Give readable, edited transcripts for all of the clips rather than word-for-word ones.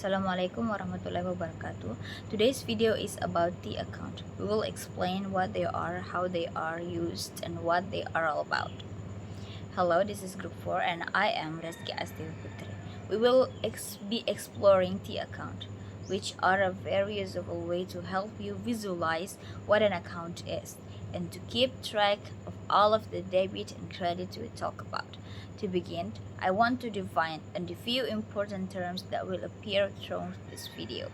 Assalamualaikum warahmatullahi wabarakatuh. Today's video is about the account. We will explain what they are, how they are used, and what they are all about. Hello, this is Group 4 and I am Reski Astiwi Putri. We will be exploring the account, which are a very useful way to help you visualize what an account is and to keep track of all of the debit and credit we talk about. To begin, I want to define a few important terms that will appear throughout this video.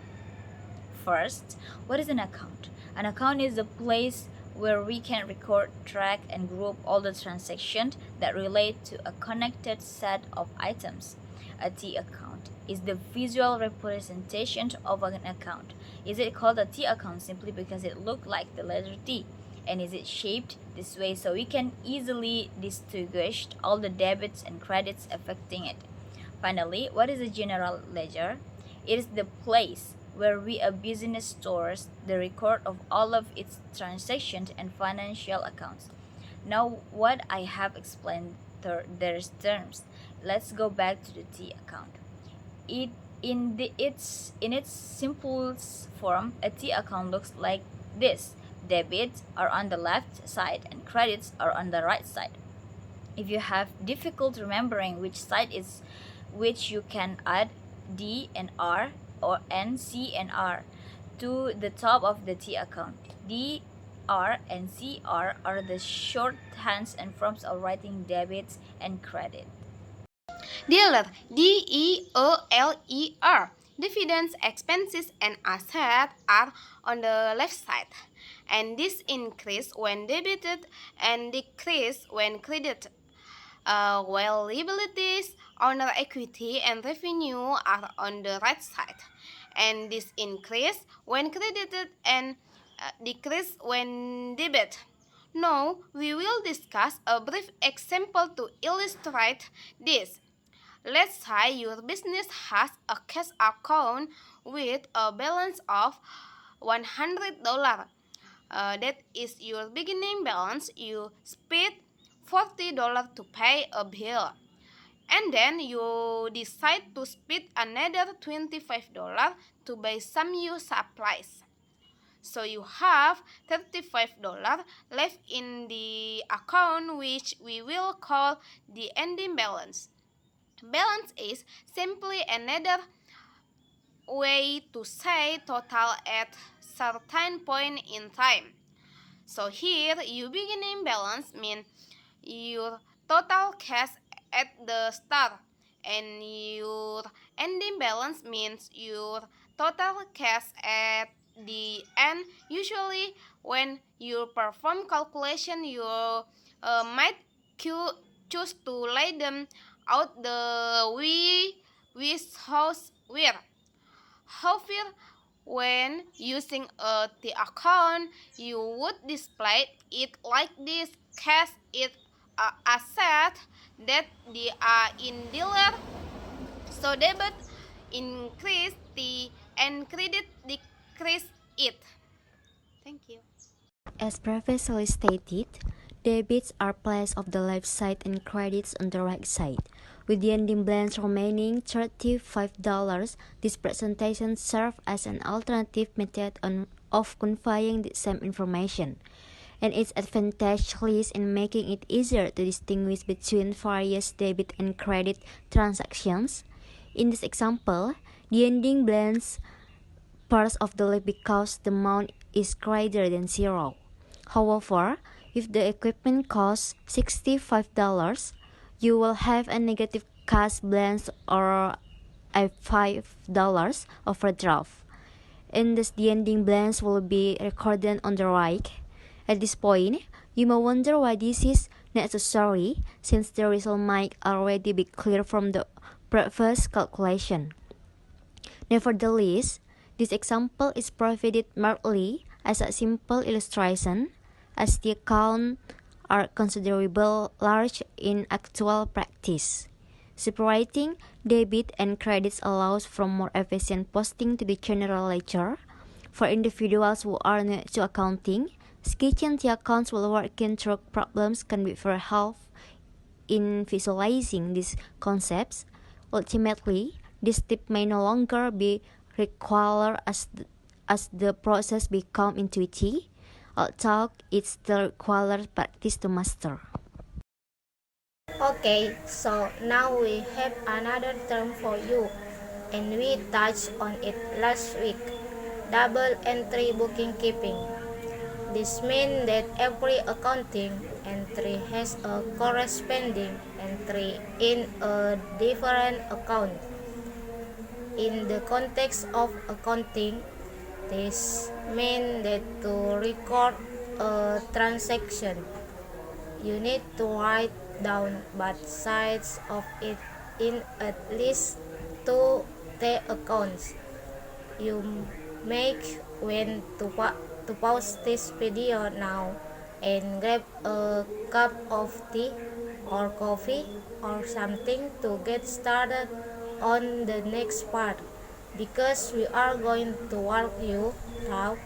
First, what is an account? An account is a place where we can record, track, and group all the transactions that relate to a connected set of items. A T account is the visual representation of an account. Is it called a T account simply because it looks like the letter T? And is it shaped this way so we can easily distinguish all the debits and credits affecting it? Finally, what is a general ledger? It is the place where a business stores the record of all of its transactions and financial accounts. Now, what I have explained their terms, let's go back to the T account. In its simplest form, a T account looks like this. Debits are on the left side and credits are on the right side. If you have difficulty remembering which side is which, you can add D and R or N, C and R to the top of the T account. D, R, and C, R are the shorthands and forms of writing debits and credit. Dealer, D-E-O-L-E-R. Dividends, expenses, and assets are on the left side, and this increase when debited and decrease when credited. While liabilities, owner equity, and revenue are on the right side, and this increase when credited and decrease when debited. Now, we will discuss a brief example to illustrate this. Let's say your business has a cash account with a balance of $100. That is your beginning balance. You spend $40 to pay a bill, and then you decide to spend another $25 to buy some new supplies. So you have $35 left in the account, which we will call the ending balance. Balance is simply another way to say total at certain point in time. So here, your beginning balance means your total cash at the start, and your ending balance means your total cash at the end. Usually, when you perform calculation, you might choose to lay them out the way which house where. However, when using a T account, you would display it like this: cash is an asset that they are in dealer. So debit increase T and credit decrease it. Thank you. As previously stated, debits are placed on the left side and credits on the right side. With the ending balance remaining $35, this presentation serves as an alternative method of conveying the same information, and its advantage lies in making it easier to distinguish between various debit and credit transactions. In this example, the ending balance part of the left because the amount is greater than $0. However, if the equipment costs $65, you will have a negative cash balance or a $5 overdraft, and thus the ending balance will be recorded on the right. At this point, you may wonder why this is necessary, since the result might already be clear from the previous calculation. Nevertheless, this example is provided merely as a simple illustration, as the accounts are considerably large in actual practice. Separating debit and credits allows for more efficient posting to the general ledger. For individuals who are new to accounting, sketching the accounts while working through problems can be very helpful in visualizing these concepts. Ultimately, This tip may no longer be required as the process becomes intuitive, although it still requires practice to master. Okay, so now we have another term for you, and we touched on it last week. Double entry bookkeeping. This means that every accounting entry has a corresponding entry in a different account. In the context of accounting, this means that to record a transaction, you need to write down both sides of it in at least two accounts. You make when to pause this video now and grab a cup of tea or coffee or something to get started on the next part, because we are going to walk you through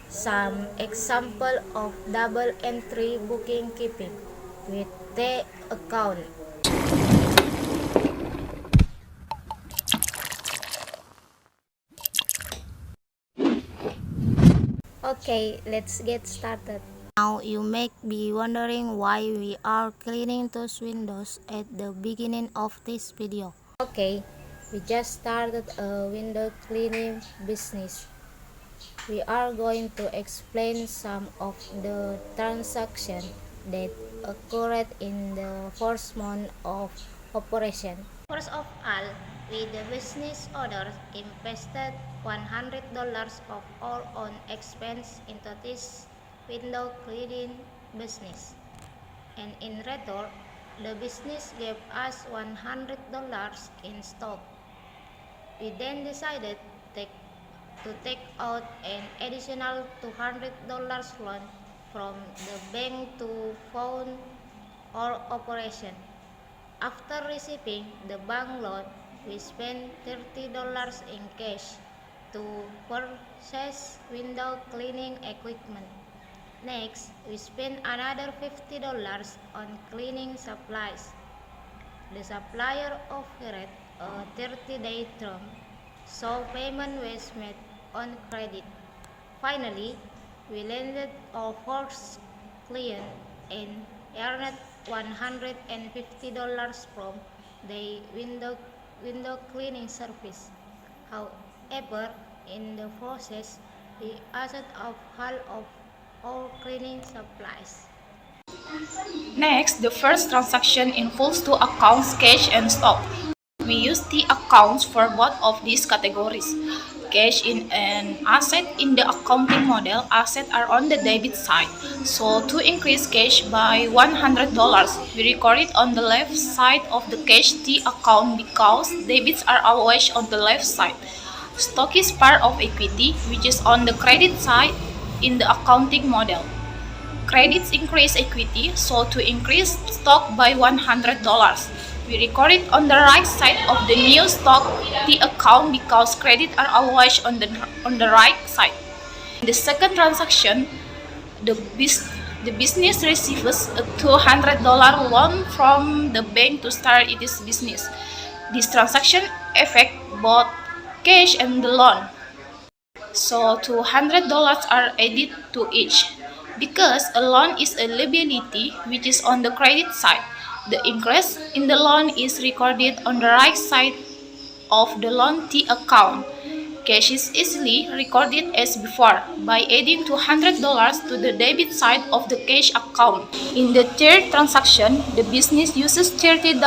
some example of double entry bookkeeping with the account. Okay, let's get started. Now you may be wondering why we are cleaning those windows at the beginning of this video. Okay, we just started a window cleaning business. We are going to explain some of the transactions that occurred in the first month of operation. First of all, we the business owners invested $100 of our own expense into this window cleaning business, and in return, the business gave us $100 in stock. We then decided to take out an additional $200 loan from the bank to fund our operation. After receiving the bank loan, we spent $30 in cash to purchase window cleaning equipment. Next, we spent another $50 on cleaning supplies. The supplier offered a 30-day term, so payment was made on credit. Finally, we landed our first client and earned $150 from the window cleaning service. However, in the process, we used up all of our cleaning supplies. Next, the first transaction involves two accounts, cash and stock. We use the accounts for both of these categories. Cash in an asset in the accounting model, assets are on the debit side. So to increase cash by $100, we record it on the left side of the cash T account because debits are always on the left side. Stock is part of equity, which is on the credit side in the accounting model. Credits increase equity, so to increase stock by $100, we record it on the right side of the new stock T account because credits are always on the right side. In the second transaction, the business receives a $200 loan from the bank to start its business. This transaction affects both cash and the loan. So $200 are added to each. Because a loan is a liability which is on the credit side, the increase in the loan is recorded on the right side of the loan T account. Cash is easily recorded as before by adding $200 to the debit side of the cash account. In the third transaction, the business uses $30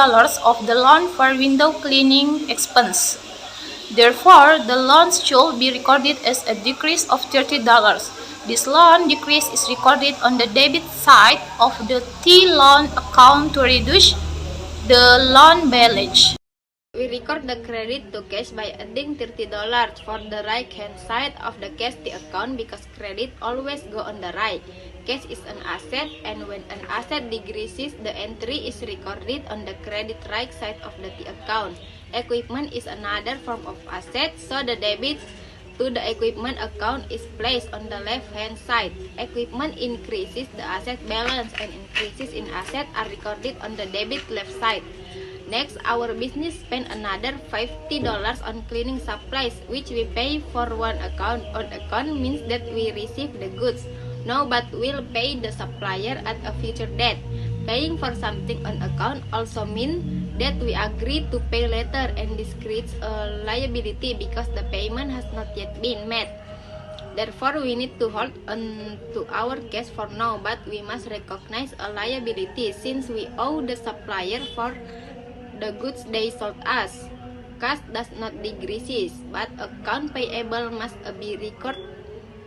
of the loan for window cleaning expense. Therefore, the loan should be recorded as a decrease of $30. This loan decrease is recorded on the debit side of the T loan account to reduce the loan balance. We record the credit to cash by adding $30 for the right hand side of the cash T account because credit always go on the right. Cash is an asset, and when an asset decreases, the entry is recorded on the credit right side of the T account. Equipment is another form of asset, so the debit to the equipment account is placed on the left hand side. Equipment increases the asset balance, and increases in asset are recorded on the debit left side. Next, our business spent another $50 on cleaning supplies, which we pay for one account. On account means that we receive the goods now but will pay the supplier at a future date. Paying for something on account also means that we agree to pay later, and this creates a liability because the payment has not yet been made. Therefore, we need to hold on to our cash for now, but we must recognize a liability since we owe the supplier for the goods they sold us. Cash does not decrease, but account payable must be recorded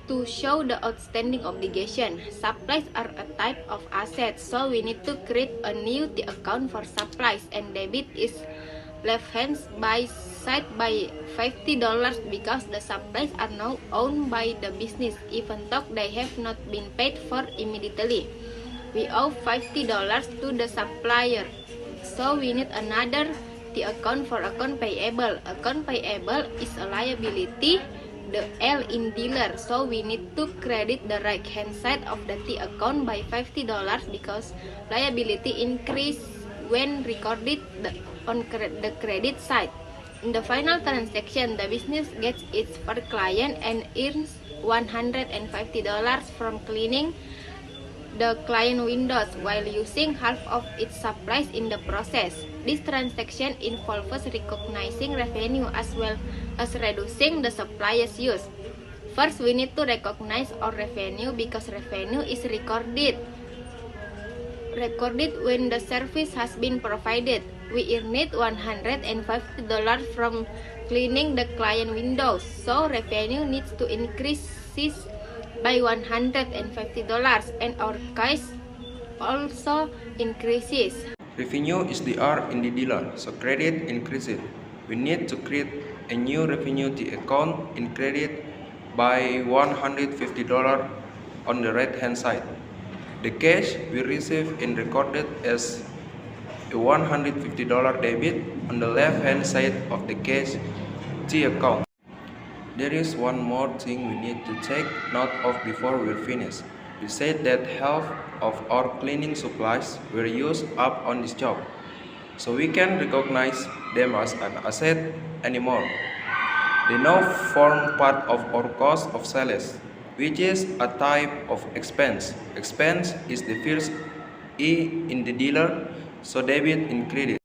to show the outstanding obligation. Supplies are a type of asset, so we need to create a new account for supplies, and debit is left hand side by $50 because the supplies are now owned by the business, even though they have not been paid for immediately. We owe $50 to the supplier, so we need another account for account payable. Account payable is a liability, the L in dealer, so we need to credit the right hand side of the account by $50 because liability increase when recorded on the credit side. In the final transaction, the business gets its per client and earns $150 from cleaning the client windows while using half of its supplies in the process. This transaction involves recognizing revenue as well as reducing the supplier's use. First, we need to recognize our revenue because revenue is recorded when the service has been provided. We earned $150 from cleaning the client windows, so revenue needs to increase by $150, and our cash also increases. Revenue is the R in the dealer, so credit increases. We need to create a new revenue account in credit by $150 on the right hand side. The cash we receive is recorded as a $150 debit on the left hand side of the cash account. There is one more thing we need to take note of before we finish. We said that half of our cleaning supplies were used up on this job, so we can recognize them as an asset anymore. They now form part of our cost of sales, which is a type of expense. Expense is the first E in the dealer, so debit in credit.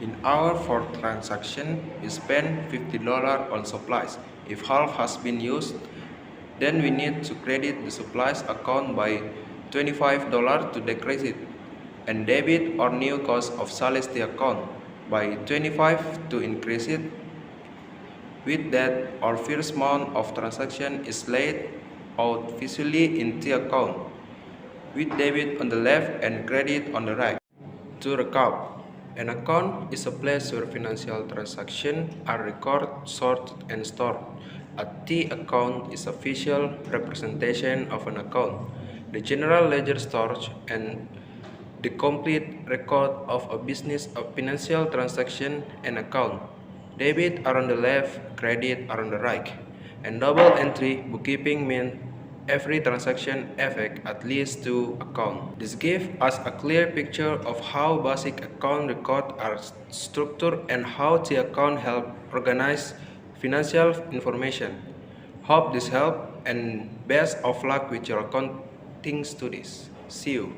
In our fourth transaction, we spent $50 on supplies. If half has been used, then we need to credit the supplies account by $25 to decrease it, and debit our new cost of sales account by $25 to increase it. With that, our first month of transaction is laid out visually in the account, with debit on the left and credit on the right. To recap, an account is a place where financial transactions are recorded, sorted, and stored. A T account is a visual representation of an account. The general ledger stores and the complete record of a business of financial transaction and account. Debit are on the left, credit are on the right. And double entry bookkeeping means every transaction affects at least two accounts. This gives us a clear picture of how basic account records are structured and how the account help organize financial information. Hope this helped, and best of luck with your accounting studies. See you.